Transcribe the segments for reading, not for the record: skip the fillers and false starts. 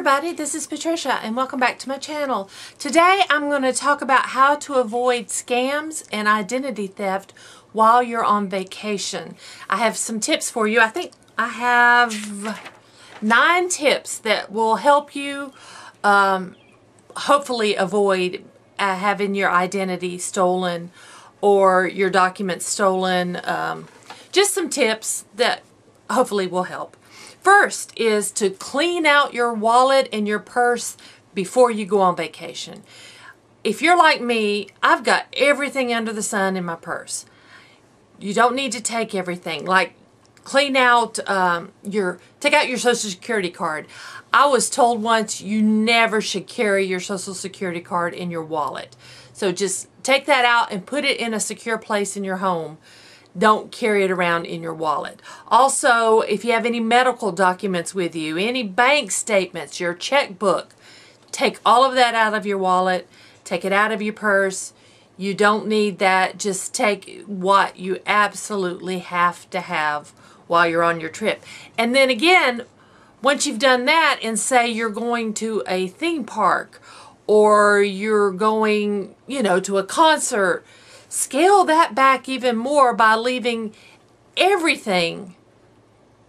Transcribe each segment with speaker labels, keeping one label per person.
Speaker 1: everybody, this is Patricia and welcome back to my channel. Today I'm going to talk about how to avoid scams and identity theft while you're on vacation. I have some tips for you. I think I have 9 tips that will help you hopefully avoid having your identity stolen or your documents stolen. Just some tips that hopefully will help. First is to clean out your wallet and your purse before you go on vacation. If you're like me, I've got everything under the sun in my purse. You don't need to take everything. Like clean out take out your Social Security card. I was told once you never should carry your Social Security card in your wallet. So just take that out and put it in a secure place in your home. Don't carry it around in your wallet. Also, if you have any medical documents with you, any bank statements, your checkbook, take all of that out of your wallet, take it out of your purse. You don't need that. Just take what you absolutely have to have while you're on your trip. And then again, once you've done that and say you're going to a theme park or you're going, to a concert, scale that back even more by leaving everything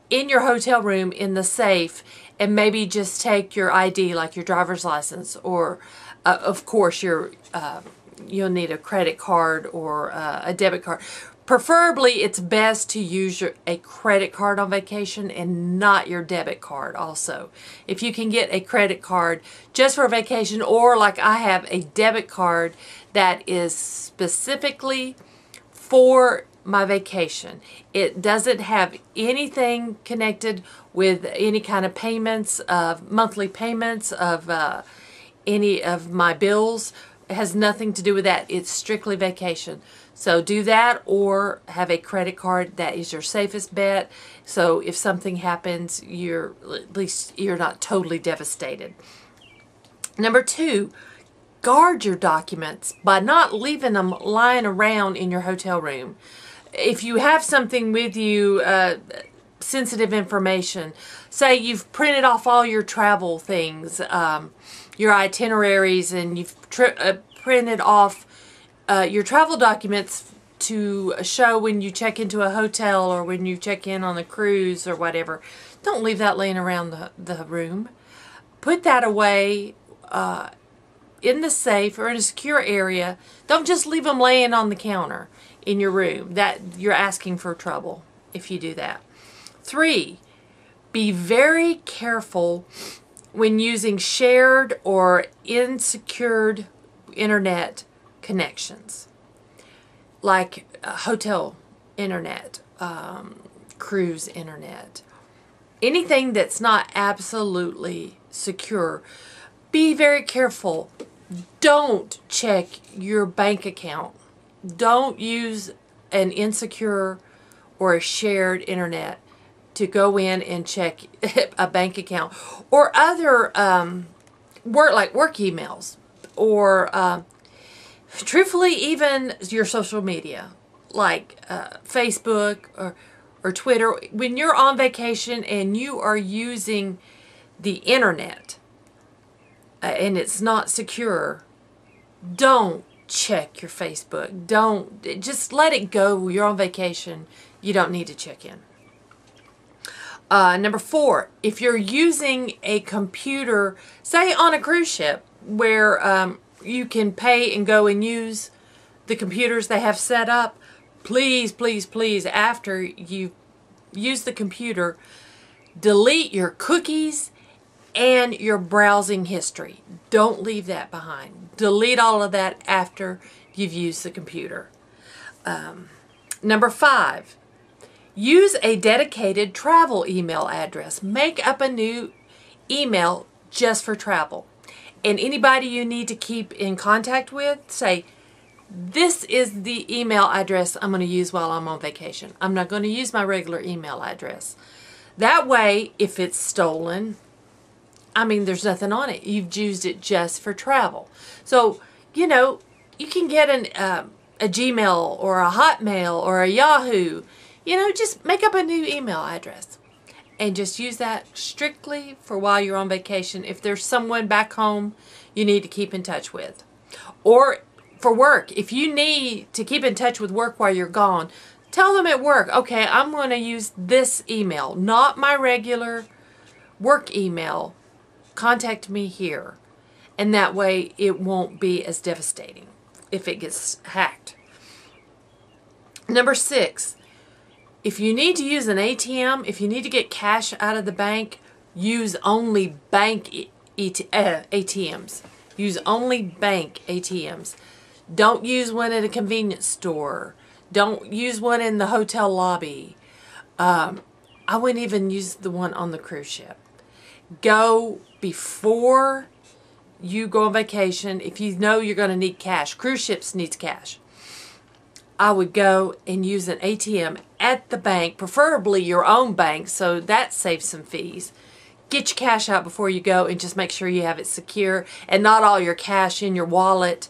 Speaker 1: in your hotel room in the safe and maybe just take your ID, like your driver's license, or of course you'll need a credit card or a debit card. Preferably it's best to use a credit card on vacation and not your debit card also. If you can get a credit card just for vacation, or like I have a debit card that is specifically for my vacation. It doesn't have anything connected with any kind of payments, of monthly payments of any of my bills. It has nothing to do with that. It's strictly vacation. So do that, or have a credit card. That is your safest bet. So if something happens, at least you're not totally devastated. Number 2, guard your documents by not leaving them lying around in your hotel room. If you have something with you, sensitive information, say you've printed off all your travel things, your itineraries, and you've printed off your travel documents to show when you check into a hotel or when you check in on a cruise or whatever, don't leave that laying around the room. Put that away in the safe or in a secure area. Don't just leave them laying on the counter in your room. That you're asking for trouble if you do that. 3, be very careful when using shared or insecured internet connections, like hotel internet, cruise internet, anything that's not absolutely secure. Be very careful. Don't check your bank account. Don't use an insecure or a shared internet to go in and check a bank account or other work emails, or truthfully even your social media like Facebook or Twitter. When you're on vacation and you are using the internet and it's not secure, don't check your Facebook. Just let it go. You're on vacation. You don't need to check in. Number 4, if you're using a computer, say on a cruise ship where you can pay and go and use the computers they have set up, please, please, please, after you use the computer, delete your cookies and your browsing history. Don't leave that behind. Delete all of that after you've used the computer. Number 5, use a dedicated travel email address. Make up a new email just for travel. And anybody you need to keep in contact with, say, this is the email address I'm going to use while I'm on vacation. I'm not going to use my regular email address. That way, if it's stolen, there's nothing on it. You've used it just for travel. So, you can get a Gmail or a Hotmail or a Yahoo. Just make up a new email address and just use that strictly for while you're on vacation. If there's someone back home you need to keep in touch with. Or for work, if you need to keep in touch with work while you're gone, tell them at work, okay, I'm going to use this email, not my regular work email. Contact me here. And that way it won't be as devastating if it gets hacked. Number 6, if you need to use an ATM, if you need to get cash out of the bank, use only bank ATMs. Use only bank ATMs. Don't use one at a convenience store. Don't use one in the hotel lobby. I wouldn't even use the one on the cruise ship. Go before you go on vacation. If you know you're going to need cash, cruise ships needs cash. I would go and use an ATM at the bank, preferably your own bank, so that saves some fees. Get your cash out before you go and just make sure you have it secure and not all your cash in your wallet.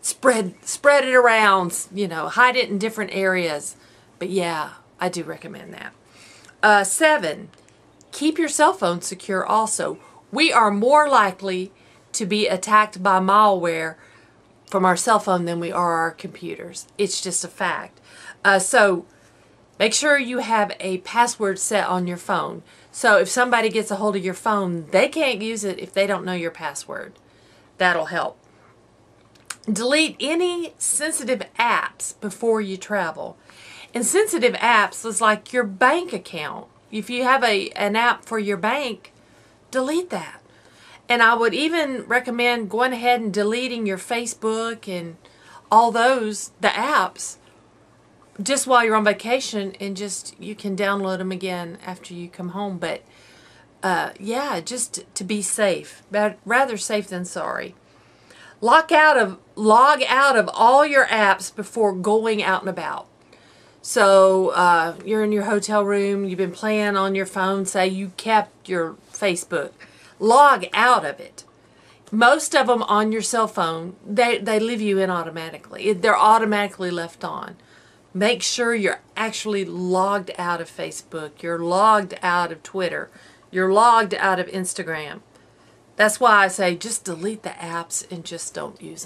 Speaker 1: Spread it around, you know, hide it in different areas. But yeah, I do recommend that. 7, keep your cell phone secure also. We are more likely to be attacked by malware from our cell phone than we are our computers. It's just a fact. So make sure you have a password set on your phone. So if somebody gets a hold of your phone, they can't use it if they don't know your password. That'll help. Delete any sensitive apps before you travel. And sensitive apps is like your bank account. If you have an app for your bank, delete that. And I would even recommend going ahead and deleting your Facebook and all those, the apps, just while you're on vacation, and just you can download them again after you come home. But yeah, just to be safe, rather safe than sorry. Log out of all your apps before going out and about. So you're in your hotel room, you've been playing on your phone, say you kept your Facebook. Log out of it. Most of them on your cell phone, they leave you in automatically. They're automatically left on. Make sure you're actually logged out of Facebook. You're logged out of Twitter. You're logged out of Instagram. That's why I say just delete the apps and just don't use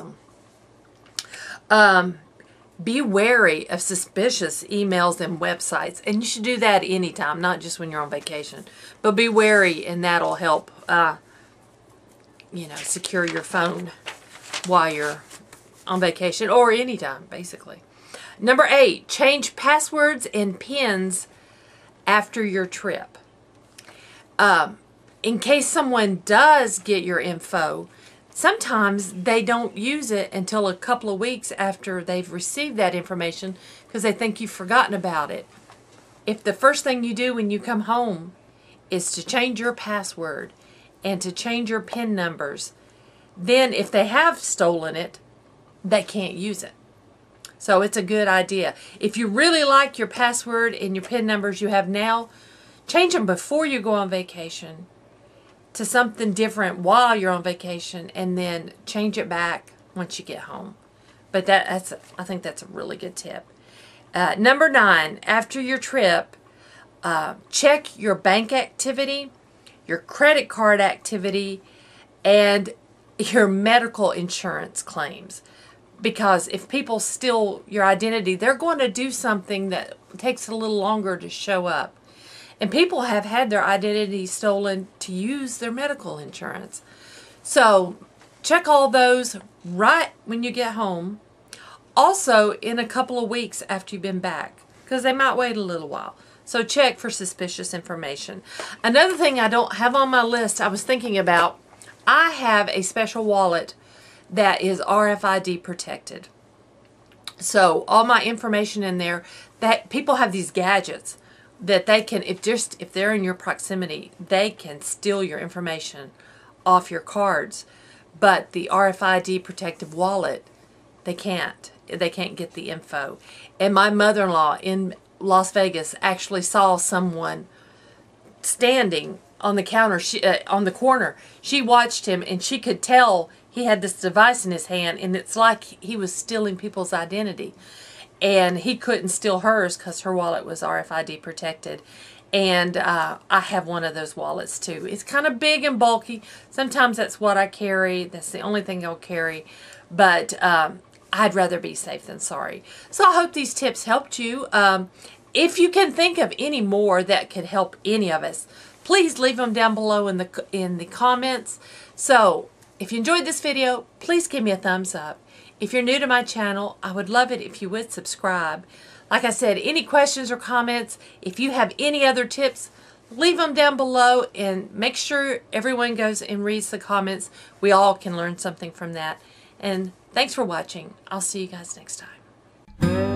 Speaker 1: them. Be wary of suspicious emails and websites. And you should do that anytime, not just when you're on vacation. But be wary, and that'll help, secure your phone while you're on vacation or anytime, basically. Number 8, change passwords and PINs after your trip. In case someone does get your info, sometimes they don't use it until a couple of weeks after they've received that information because they think you've forgotten about it. If the first thing you do when you come home is to change your password and to change your PIN numbers, then if they have stolen it, they can't use it. So it's a good idea. If you really like your password and your PIN numbers you have now, change them before you go on vacation to something different while you're on vacation, and then change it back once you get home. But I think that's a really good tip. Number 9, after your trip, check your bank activity, your credit card activity, and your medical insurance claims. Because if people steal your identity, they're going to do something that takes a little longer to show up. And people have had their identity stolen to use their medical insurance. So check all those right when you get home. Also in a couple of weeks after you've been back, because they might wait a little while. So check for suspicious information. Another thing I don't have on my list I was thinking about, I have a special wallet that is RFID protected. So all my information in there, that people have these gadgets that they can, if they're in your proximity, they can steal your information off your cards. But the RFID protective wallet, they can't get the info. And my mother-in-law in Las Vegas actually saw someone standing on the counter, on the corner. She watched him and she could tell he had this device in his hand, and it's like he was stealing people's identity. And he couldn't steal hers because her wallet was RFID protected. And I have one of those wallets too. It's kind of big and bulky. Sometimes that's what I carry. That's the only thing I'll carry. But I'd rather be safe than sorry. So I hope these tips helped you. If you can think of any more that could help any of us, please leave them down below in the comments. So if you enjoyed this video, please give me a thumbs up. If you're new to my channel, I would love it if you would subscribe. Like I said, any questions or comments, if you have any other tips, leave them down below and make sure everyone goes and reads the comments. We all can learn something from that. And thanks for watching. I'll see you guys next time.